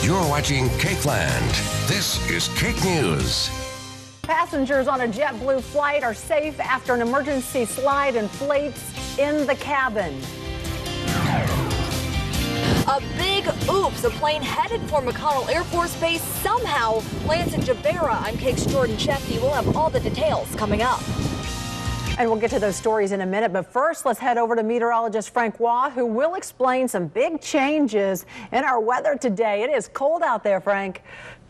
You're watching KAKE Land. This is KAKE News. Passengers on a JetBlue flight are safe after an emergency slide inflates in the cabin. A big oops. A plane headed for McConnell Air Force Base somehow lands in Jabara. I'm KAKE's Jordan Shefty. We'll have all the details coming up. And we'll get to those stories in a minute. But first, let's head over to meteorologist Frank Waugh, who will explain some big changes in our weather today. It is cold out there, Frank.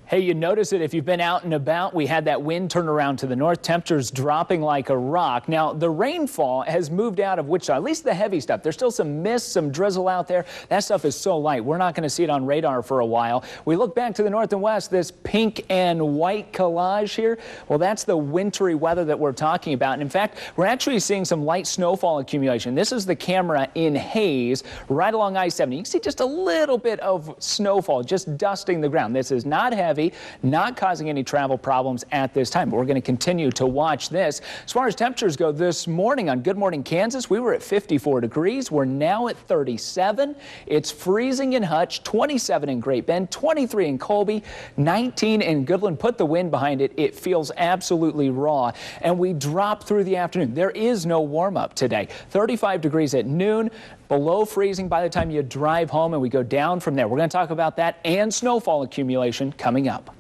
Hey, you notice it if you've been out and about. We had that wind turn around to the north, temperatures dropping like a rock. Now, the rainfall has moved out of Wichita, at least the heavy stuff. There's still some mist, some drizzle out there. That stuff is so light, we're not going to see it on radar for a while. We look back to the north and west, this pink and white collage here. Well, that's the wintry weather that we're talking about. And in fact, we're actually seeing some light snowfall accumulation. This is the camera in Hays, right along I-70. You can see just a little bit of snowfall, just dusting the ground. This is not heavy, not causing any travel problems at this time. But we're going to continue to watch this. As far as temperatures go, this morning on Good Morning Kansas, we were at 54 degrees. We're now at 37. It's freezing in Hutch, 27 in Great Bend, 23 in Colby, 19 in Goodland. Put the wind behind it. It feels absolutely raw. And we drop through the afternoon. There is no warm up today. 35 degrees at noon. Below freezing by the time you drive home, and we go down from there. We're going to talk about that and snowfall accumulation coming up.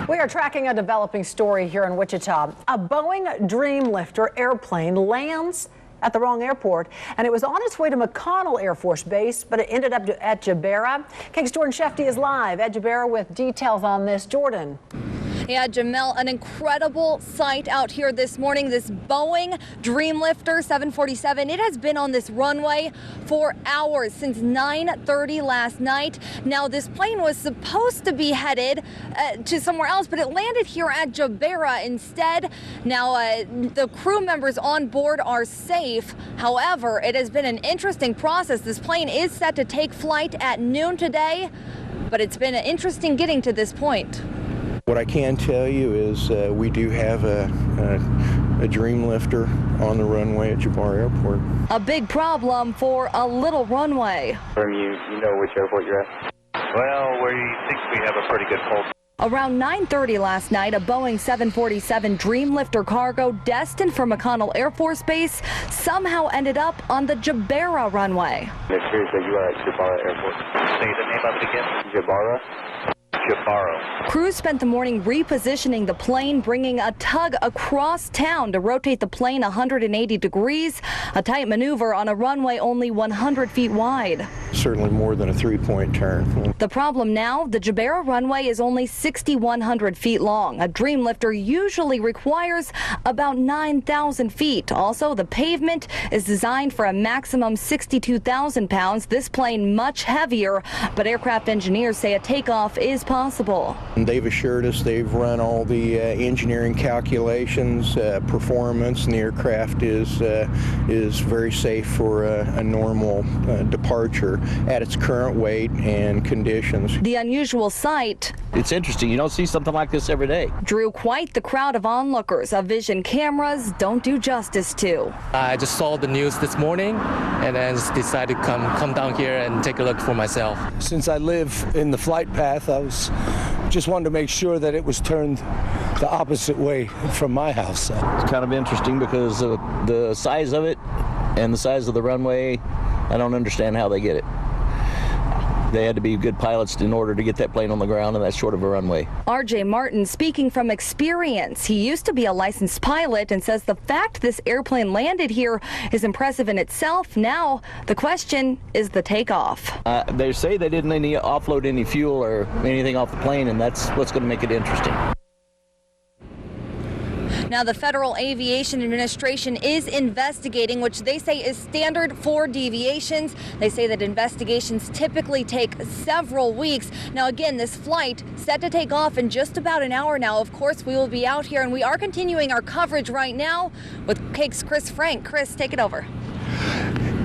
We are tracking a developing story here in Wichita. A Boeing Dreamlifter airplane lands at the wrong airport, and it was on its way to McConnell Air Force Base, but it ended up at Jabara. KAKE's Jordan Shefty is live at Jabara with details on this. Jordan. Yeah, Jamel, an incredible sight out here this morning. This Boeing Dreamlifter 747, it has been on this runway for hours, since 9:30 last night. Now, this plane was supposed to be headed to somewhere else, but it landed here at Jabara instead. Now, the crew members on board are safe. However, it has been an interesting process. This plane is set to take flight at noon today, but it's been interesting getting to this point. What I can tell you is we do have a Dreamlifter on the runway at Jabara Airport. A big problem for a little runway. You know which airport you're at? Well, we think we have a pretty good pulse. Around 9:30 last night, a Boeing 747 Dreamlifter cargo destined for McConnell Air Force Base somehow ended up on the Jabara runway. It appears that you are at Jabara Airport. Say the name of it again. Jabara? Jabara. Crews spent the morning repositioning the plane, bringing a tug across town to rotate the plane 180 degrees, a tight maneuver on a runway only 100 feet wide. Certainly more than a three-point turn. The problem now, the Jabara runway is only 6,100 feet long. A Dreamlifter usually requires about 9,000 feet. Also, the pavement is designed for a maximum 62,000 pounds. This plane much heavier, but aircraft engineers say a takeoff is possible. They've assured us they've run all the engineering calculations, performance, and the aircraft is very safe for a normal departure at its current weight and conditions. The unusual sight, it's interesting. You don't see something like this every day. Drew quite the crowd of onlookers. A vision cameras don't do justice to. I just saw the news this morning and then decided to come down here and take a look for myself. Since I live in the flight path, I just wanted to make sure that it was turned the opposite way from my house. It's kind of interesting because of the size of it and the size of the runway. I don't understand how they get it. They had to be good pilots in order to get that plane on the ground in that short of a runway. R.J. Martin speaking from experience. He used to be a licensed pilot and says the fact this airplane landed here is impressive in itself. Now, the question is the takeoff. They say they didn't offload any fuel or anything off the plane, and that's what's going to make it interesting. Now, the Federal Aviation Administration is investigating, which they say is standard for deviations. They say that investigations typically take several weeks. Now, again, this flight set to take off in just about an hour now. Of course, we will be out here, and we are continuing our coverage right now with KAKE's Chris Frank. Chris, take it over.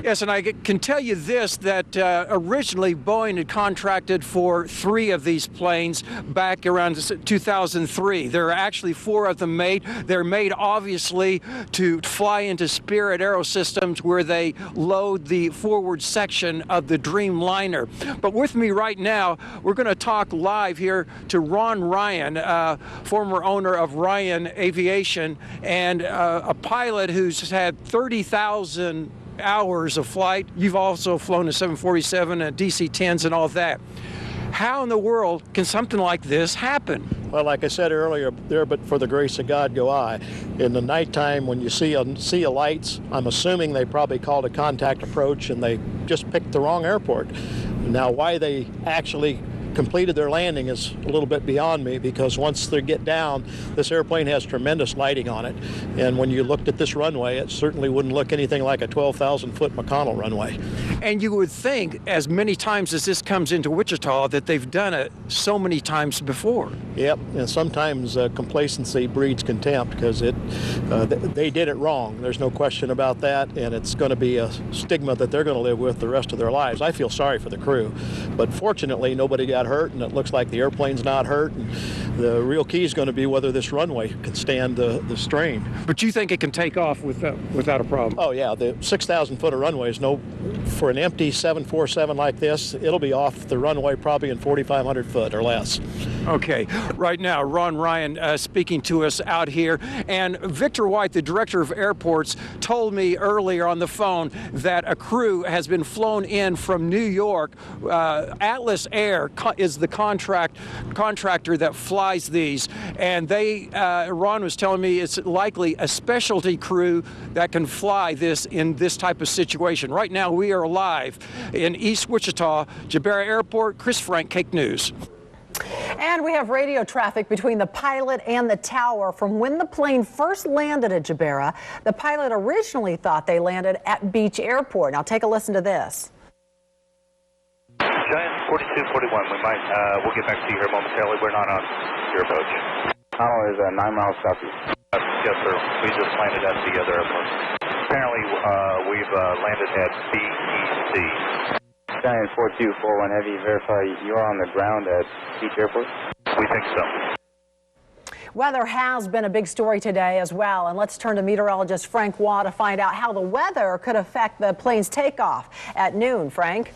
Yes, and I can tell you this, that originally Boeing had contracted for 3 of these planes back around 2003. There are actually 4 of them made. They're made obviously to fly into Spirit Aerosystems, where they load the forward section of the Dreamliner. But with me right now, we're going to talk live here to Ron Ryan, former owner of Ryan Aviation, and a pilot who's had 30,000 hours of flight. You've also flown a 747 and DC-10s and all that. How in the world can something like this happen? Well, like I said earlier, there but for the grace of God go I. In the nighttime, when you see a sea of lights, I'm assuming they probably called a contact approach and they just picked the wrong airport. Now, why they actually completed their landing is a little bit beyond me, because once they get down, this airplane has tremendous lighting on it. And when you looked at this runway, it certainly wouldn't look anything like a 12,000-foot McConnell runway. And you would think, as many times as this comes into Wichita, that they've done it so many times before. Yep, and sometimes complacency breeds contempt, because they did it wrong. There's no question about that, and it's going to be a stigma that they're going to live with the rest of their lives. I feel sorry for the crew, but fortunately nobody got hurt, and it looks like the airplane's not hurt. And the real key is going to be whether this runway can stand the strain. But you think it can take off without a problem? Oh yeah, the 6,000-foot runway is for an empty 747 like this, it'll be off the runway probably in 4,500 foot or less. Okay, right now Ron Ryan speaking to us out here, and Victor White, the director of airports, told me earlier on the phone that a crew has been flown in from New York. Atlas Air is the contractor that flies these, and Ron was telling me it's likely a specialty crew that can fly this in this type of situation. Right now we are live in East Wichita, Jabara Airport. Chris Frank, KAKE News. And we have radio traffic between the pilot and the tower from when the plane first landed at Jabara. The pilot originally thought they landed at Beach Airport. Now take a listen to this. Giant 4241, we'll get back to you here momentarily. We're not on your approach. Tunnel is 9 miles southeast. Yes, sir. We just landed at the other airport. Apparently, we've landed at BEC. Giant 4241 Heavy, verify you are on the ground at Beach Airport? We think so. Weather has been a big story today as well, and let's turn to meteorologist Frank Waugh to find out how the weather could affect the plane's takeoff at noon. Frank?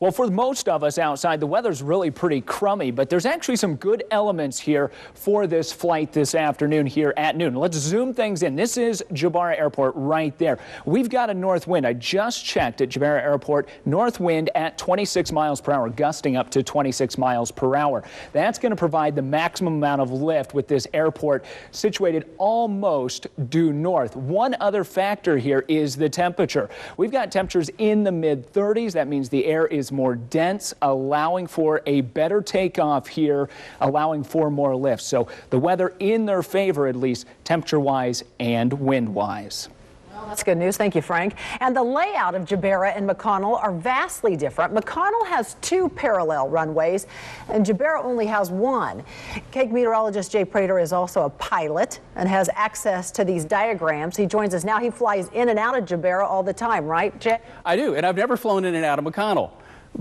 Well, for most of us outside, the weather's really pretty crummy, but there's actually some good elements here for this flight this afternoon here at noon. Let's zoom things in. This is Jabara Airport right there. We've got a north wind. I just checked at Jabara Airport. North wind at 26 miles per hour, gusting up to 26 miles per hour. That's going to provide the maximum amount of lift with this airport situated almost due north. One other factor here is the temperature. We've got temperatures in the mid-30s. That means the air is more dense, allowing for a better takeoff here, allowing for more lift. So the weather in their favor, at least temperature-wise and wind-wise. Well, that's good news. Thank you, Frank. And the layout of Jabara and McConnell are vastly different. McConnell has 2 parallel runways, and Jabara only has 1. KAKE meteorologist Jay Prater is also a pilot and has access to these diagrams. He joins us now. He flies in and out of Jabara all the time, right, Jay? I do, and I've never flown in and out of McConnell,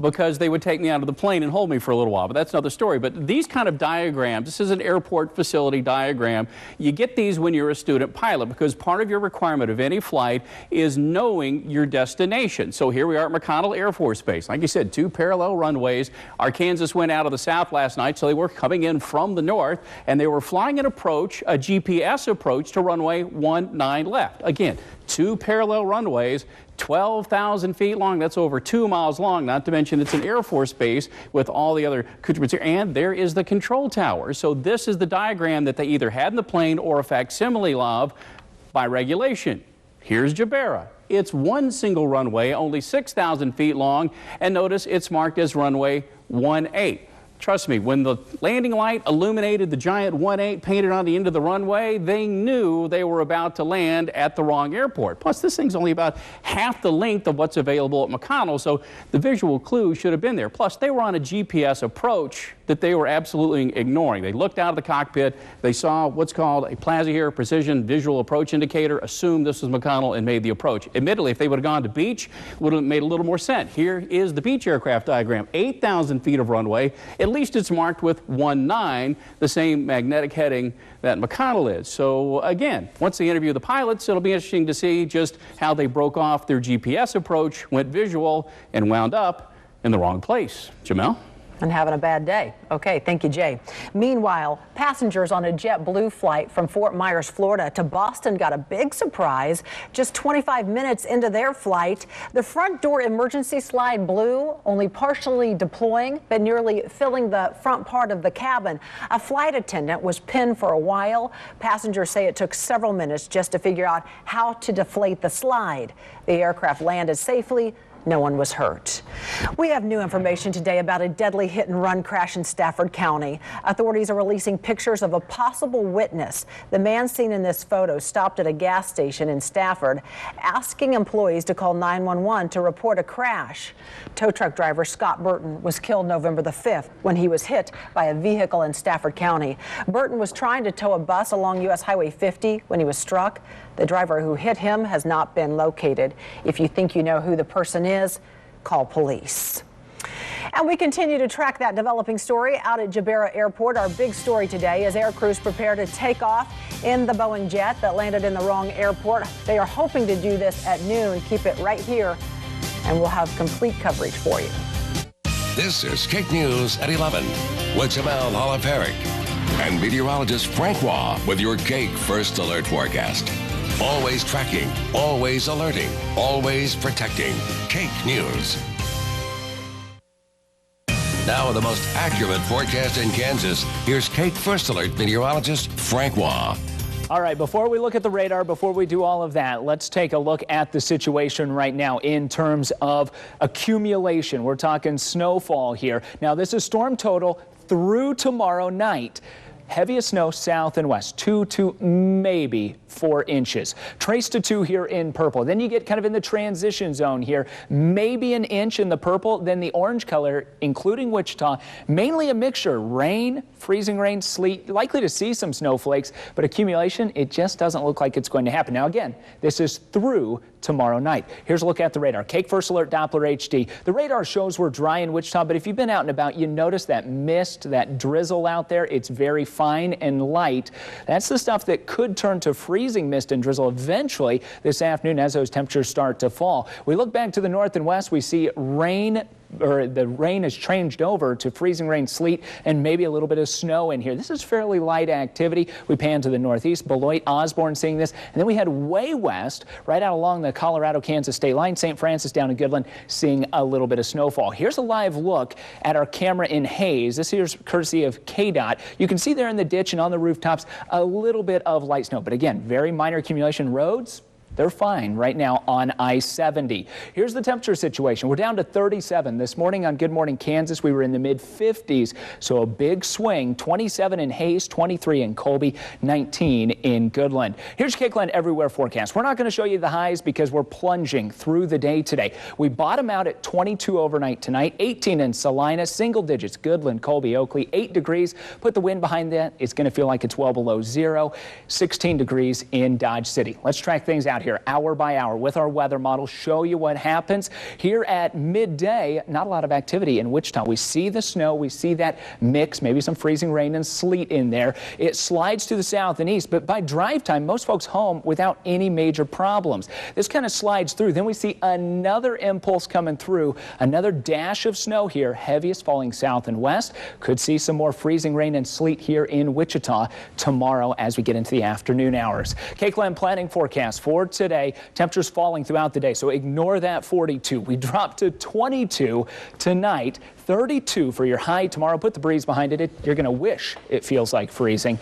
because they would take me out of the plane and hold me for a little while, but that's another story. But these kind of diagrams, this is an airport facility diagram, you get these when you're a student pilot, because part of your requirement of any flight is knowing your destination. So here we are at McConnell Air Force Base. Like you said, 2 parallel runways. Our Kansas went out of the south last night, so they were coming in from the north, and they were flying an approach, a GPS approach to runway 19 left. Again, 2 parallel runways, 12,000 feet long. That's over 2 miles long, not to mention it's an Air Force base with all the other accoutrements here. And there is the control tower. So this is the diagram that they either had in the plane or a facsimile of by regulation. Here's Jabara. It's 1 single runway, only 6,000 feet long. And notice it's marked as runway 18. Trust me, when the landing light illuminated the giant 1-8 painted on the end of the runway, they knew they were about to land at the wrong airport. Plus, this thing's only about half the length of what's available at McConnell, so the visual clue should have been there. Plus, they were on a GPS approach that they were absolutely ignoring. They looked out of the cockpit, they saw what's called a PLASA here, precision visual approach indicator, assumed this was McConnell and made the approach. Admittedly, if they would have gone to beach, it would have made a little more sense. Here is the beach aircraft diagram, 8,000 feet of runway. At least it's marked with 19, the same magnetic heading that McConnell is. So again, once they interview the pilots, it'll be interesting to see just how they broke off their GPS approach, went visual, and wound up in the wrong place. Jamel? And having a bad day. Okay, thank you, Jay. Meanwhile, passengers on a JetBlue flight from Fort Myers, Florida to Boston got a big surprise. Just 25 minutes into their flight, the front door emergency slide blew, only partially deploying, but nearly filling the front part of the cabin. A flight attendant was pinned for a while. Passengers say it took several minutes just to figure out how to deflate the slide. The aircraft landed safely. No one was hurt. We have new information today about a deadly hit-and-run crash in Stafford County. Authorities are releasing pictures of a possible witness. The man seen in this photo stopped at a gas station in Stafford, asking employees to call 911 to report a crash. Tow truck driver Scott Burton was killed November the 5th when he was hit by a vehicle in Stafford County. Burton was trying to tow a bus along U.S. Highway 50 when he was struck. The driver who hit him has not been located. If you think you know who the person is, call police. And we continue to track that developing story out at Jabara Airport. Our big story today is air crews prepare to take off in the Boeing jet that landed in the wrong airport. They are hoping to do this at noon. Keep it right here, and we'll have complete coverage for you. This is KAKE News at 11 with Jamel Holliferik and meteorologist Frank Waugh with your KAKE First Alert forecast. Always tracking, always alerting, always protecting. KAKE News. Now with the most accurate forecast in Kansas, here's KAKE First Alert meteorologist Frank Waugh. All right, before we look at the radar, before we do all of that, let's take a look at the situation right now in terms of accumulation. We're talking snowfall here. Now, this is storm total through tomorrow night. Heaviest snow south and west, 2 to maybe 4 inches. Trace to 2 here in purple. Then you get kind of in the transition zone here, maybe an inch in the purple, then the orange color, including Wichita, mainly a mixture, rain, freezing rain, sleet, likely to see some snowflakes, but accumulation, it just doesn't look like it's going to happen. Now again, this is through tomorrow night. Here's a look at the radar. KAKE First Alert Doppler HD. The radar shows we're dry in Wichita, but if you've been out and about, you notice that mist, that drizzle out there. It's very fine and light. That's the stuff that could turn to freezing mist and drizzle eventually this afternoon as those temperatures start to fall. We look back to the north and west, we see rain, or the rain has changed over to freezing rain, sleet, and maybe a little bit of snow in here. This is fairly light activity. We pan to the northeast, Beloit, Osborne seeing this, and then we head way west, right out along the Colorado-Kansas state line, St. Francis down in Goodland, seeing a little bit of snowfall. Here's a live look at our camera in Hayes. This here's courtesy of KDOT. You can see there in the ditch and on the rooftops a little bit of light snow, but again, very minor accumulation. Roads, they're fine right now on I-70. Here's the temperature situation. We're down to 37. This morning on Good Morning Kansas, we were in the mid-50s, so a big swing. 27 in Hayes, 23 in Colby, 19 in Goodland. Here's KakeLand Everywhere forecast. We're not going to show you the highs because we're plunging through the day today. We bottom out at 22 overnight tonight, 18 in Salina, single digits, Goodland, Colby, Oakley, 8 degrees. Put the wind behind that. It's going to feel like it's well below zero, 16 degrees in Dodge City. Let's track things out here hour by hour with our weather model, show you what happens here at midday. Not a lot of activity in Wichita. We see the snow, we see that mix, maybe some freezing rain and sleet in there. It slides to the south and east, but by drive time, most folks home without any major problems. This kind of slides through. Then we see another impulse coming through, another dash of snow here, heaviest falling south and west. Could see some more freezing rain and sleet here in Wichita tomorrow as we get into the afternoon hours. KakeLand planning forecast for today. Temperatures falling throughout the day, so ignore that 42. We drop to 22 tonight, 32 for your high tomorrow. Put the breeze behind it. You're going to wish it feels like freezing.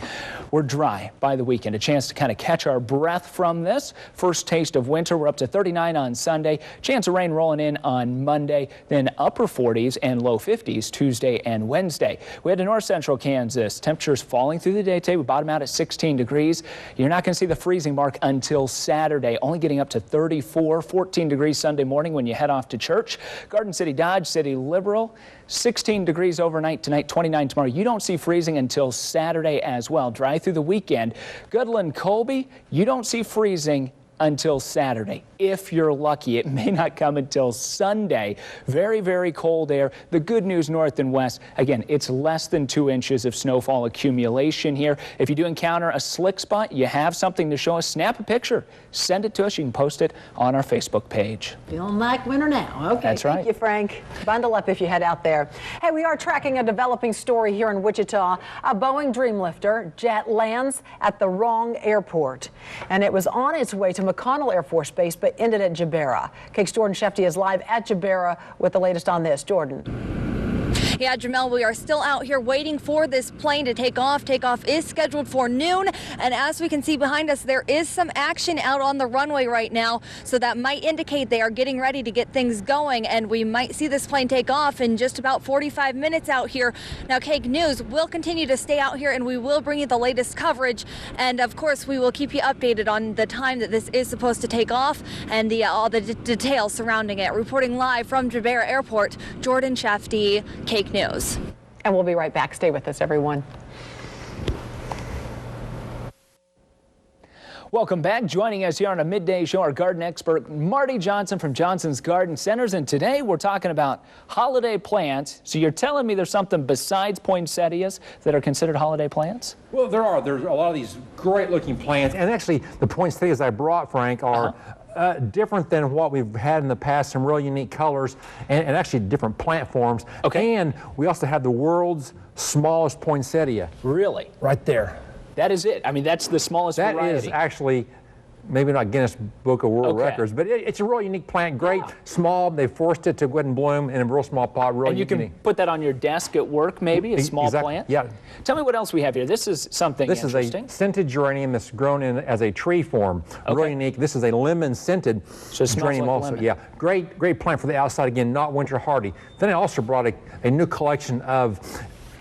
We're dry by the weekend. A chance to kind of catch our breath from this. First taste of winter. We're up to 39 on Sunday. Chance of rain rolling in on Monday. Then upper 40s and low 50s Tuesday and Wednesday. We head to north central Kansas. Temperatures falling through the day today. We bottom out at 16 degrees. You're not going to see the freezing mark until Saturday. Only getting up to 34, 14 degrees Sunday morning when you head off to church. Garden City Dodge City Liberal. 16 degrees overnight tonight, 29 tomorrow. You don't see freezing until Saturday as well. Dry through the weekend. Goodland Colby, you don't see freezing until Saturday. If you're lucky, it may not come until Sunday. Very, very cold air. The good news north and west, again, it's less than 2 inches of snowfall accumulation here. If you do encounter a slick spot, you have something to show us, snap a picture. Send it to us. You can post it on our Facebook page. Feeling like winter now. Okay, that's right. Thank you, Frank. Bundle up if you head out there. Hey, we are tracking a developing story here in Wichita. A Boeing Dreamlifter jet lands at the wrong airport, and it was on its way to McConnell Air Force Base, but ended at Jabara. KAKE's Jordan Shefty is live at Jabara with the latest on this. Jordan. Yeah, Jamel, we are still out here waiting for this plane to take off. Takeoff is scheduled for noon. And as we can see behind us, there is some action out on the runway right now. So that might indicate they are getting ready to get things going. And we might see this plane take off in just about 45 minutes out here. Now, KAKE News will continue to stay out here and we will bring you the latest coverage. And of course, we will keep you updated on the time that this is supposed to take off and all the details surrounding it. Reporting live from Jabara Airport, Jordan Shefty, KAKE News. And we'll be right back. Stay with us, everyone. Welcome back. Joining us here on a midday show, our garden expert, Marty Johnson from Johnson's Garden Centers. And today we're talking about holiday plants. So you're telling me there's something besides poinsettias that are considered holiday plants? Well, there are. There's a lot of these great looking plants. And actually, the poinsettias I brought, Frank, are different than what we've had in the past, some real unique colors and actually different plant forms. Okay. And we also have the world's smallest poinsettia. Really? Right there. That is it. I mean, that's the smallest variety. That is actually, maybe not Guinness Book of World Records, but it's a real unique plant. Great, small. They forced it to go ahead and bloom in a real small pot. Real and you can put that on your desk at work, maybe, a small plant? Yeah. Tell me what else we have here. This is something interesting. This is a scented geranium that's grown in as a tree form. Really unique. This is a lemon scented geranium like also. Lemon. Yeah. Great plant for the outside. Again, not winter hardy. Then I also brought a new collection of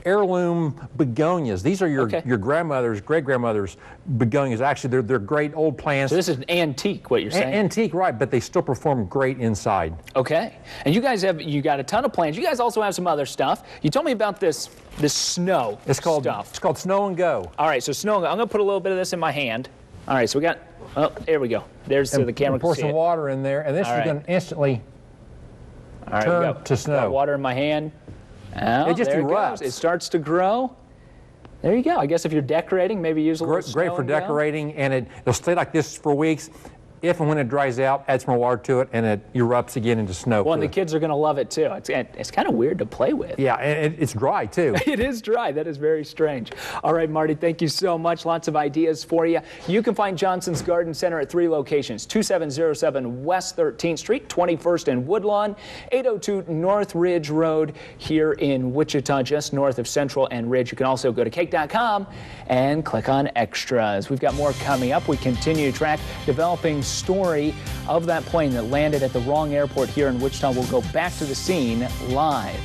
heirloom begonias. These are your grandmother's, great-grandmother's begonias. Actually, they're great old plants. So this is an antique, what you're saying? Antique, right, but they still perform great inside. Okay. And you guys you got a ton of plants. You guys also have some other stuff. You told me about this snow stuff. It's called Snow and Go. All right, so Snow and Go. I'm going to put a little bit of this in my hand. All right, so we got, there we go. There's the camera. Pour some water in there, and this is going to instantly turn to snow. Got water in my hand. Oh, it just erupts. It starts to grow. There you go. I guess if you're decorating, maybe use a little snow. Great for decorating, and it'll stay like this for weeks. If and when it dries out, add some more water to it, and it erupts again into snow. Well, and the kids are going to love it, too. It's kind of weird to play with. Yeah, and it's dry, too. It is dry. That is very strange. All right, Marty, thank you so much. Lots of ideas for you. You can find Johnson's Garden Center at 3 locations, 2707 West 13th Street, 21st and Woodlawn, 802 North Ridge Road here in Wichita, just north of Central and Ridge. You can also go to KAKE.com and click on Extras. We've got more coming up. We continue to track developing story of that plane that landed at the wrong airport here in Wichita. We'll go back to the scene live.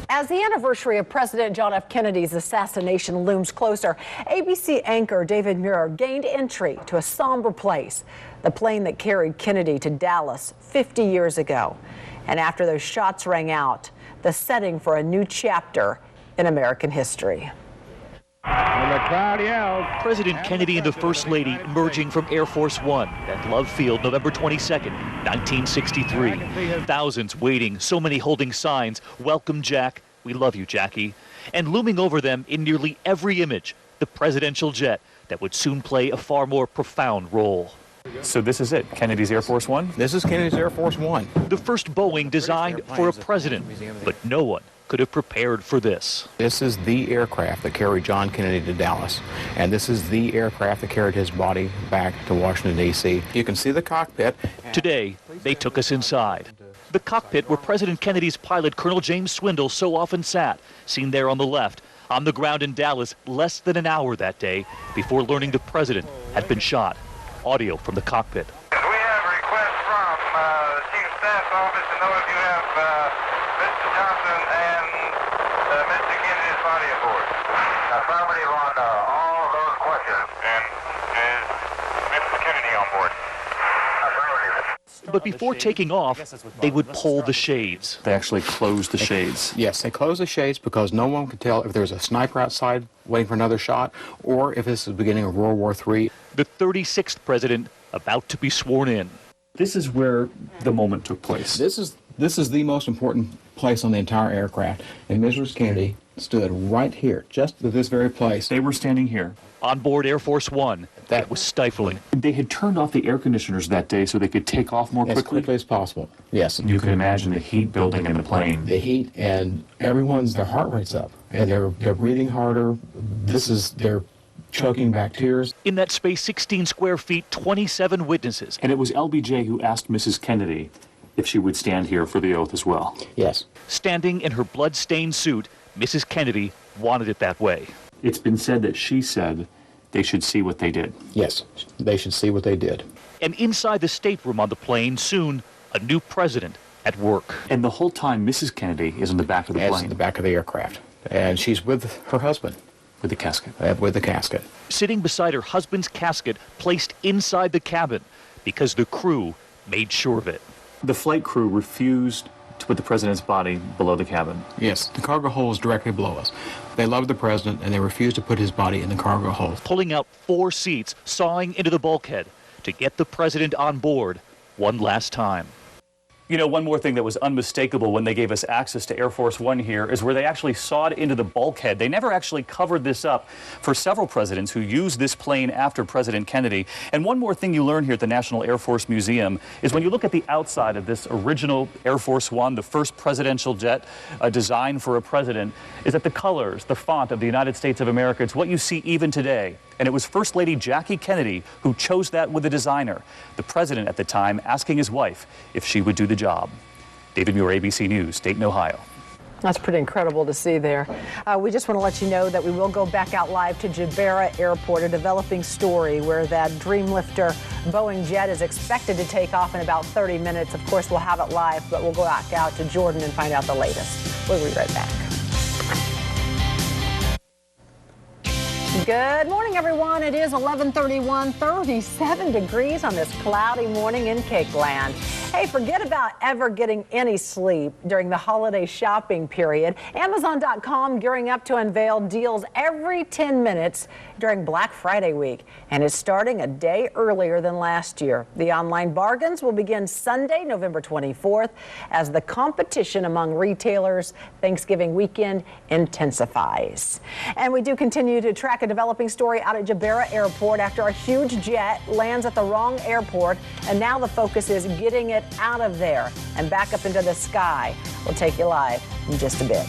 As the anniversary of President John F. Kennedy's assassination looms closer, ABC anchor David Muir gained entry to a somber place, the plane that carried Kennedy to Dallas 50 years ago. And after those shots rang out, the setting for a new chapter in American history. And the crowd yelled. President Kennedy and the First Lady emerging from Air Force One at Love Field, November 22nd, 1963. Thousands waiting, so many holding signs, "Welcome, Jack," "We love you, Jackie." And looming over them in nearly every image, the presidential jet that would soon play a far more profound role. So this is it, Kennedy's Air Force One? This is Kennedy's Air Force One. The first Boeing designed for a president, but no one could have prepared for this. This is the aircraft that carried John Kennedy to Dallas, and this is the aircraft that carried his body back to Washington, D.C. You can see the cockpit. Today, They took us inside. The cockpit where President Kennedy's pilot, Colonel James Swindle, so often sat, seen there on the left, on the ground in Dallas less than an hour that day before learning the president had been shot. Audio from the cockpit. We have a request from the Chief of Staff's office to know if you have Mr. Johnson and Mr. Kennedy's body aboard. Affirmative on all of those questions. And is Mr. Kennedy on board? Affirmative. But before taking off, they would pull the shades. They actually closed the shades. Yes, they closed the shades because no one could tell if there's a sniper outside waiting for another shot or if this is the beginning of World War III. The 36th president about to be sworn in. This is where the moment took place. This is the most important place on the entire aircraft. And Mrs. Kennedy stood right here, just at this very place. They were standing here. On board Air Force One, that was stifling. They had turned off the air conditioners that day so they could take off more quickly. As quickly as possible, yes. You can imagine the heat building in the plane. The heat, and their heart rate's up, and they're breathing harder. They're choking back tears. In that space, 16 square feet, 27 witnesses. And it was LBJ who asked Mrs. Kennedy if she would stand here for the oath as well. Yes. Standing in her blood-stained suit, Mrs. Kennedy wanted it that way. It's been said that she said they should see what they did. Yes, they should see what they did. And inside the stateroom on the plane, soon, a new president at work. And the whole time, Mrs. Kennedy is in the back of the plane. In the back of the aircraft. And she's with her husband. With the casket. With the casket. Sitting beside her husband's casket, placed inside the cabin, because the crew made sure of it. The flight crew refused to put the president's body below the cabin. Yes, the cargo hold is directly below us. They loved the president, and they refused to put his body in the cargo hold. Pulling out 4 seats, sawing into the bulkhead to get the president on board one last time. You know, one more thing that was unmistakable when they gave us access to Air Force One here is where they actually sawed into the bulkhead. They never actually covered this up for several presidents who used this plane after President Kennedy. And one more thing you learn here at the National Air Force Museum is when you look at the outside of this original Air Force One, the first presidential jet designed for a president, is that the colors, the font of the United States of America, it's what you see even today. And it was First Lady Jackie Kennedy who chose that with the designer, the president at the time asking his wife if she would do the job. David Muir, ABC News, Dayton, Ohio. That's pretty incredible to see there. We just want to let you know that we will go back out live to Jabara Airport, a developing story where that Dreamlifter Boeing jet is expected to take off in about 30 minutes. Of course, we'll have it live, but we'll go back out to Jordan and find out the latest. We'll be right back. Good morning, everyone. It is 11:31, 37 degrees on this cloudy morning in Cake Land. Hey, forget about ever getting any sleep during the holiday shopping period. Amazon.com gearing up to unveil deals every 10 minutes during Black Friday week, and it's starting a day earlier than last year. The online bargains will begin Sunday, November 24th, as the competition among retailers Thanksgiving weekend intensifies. And we do continue to track a developing story out at Jabara Airport after a huge jet lands at the wrong airport, and now the focus is getting it out of there and back up into the sky. We'll take you live in just a bit.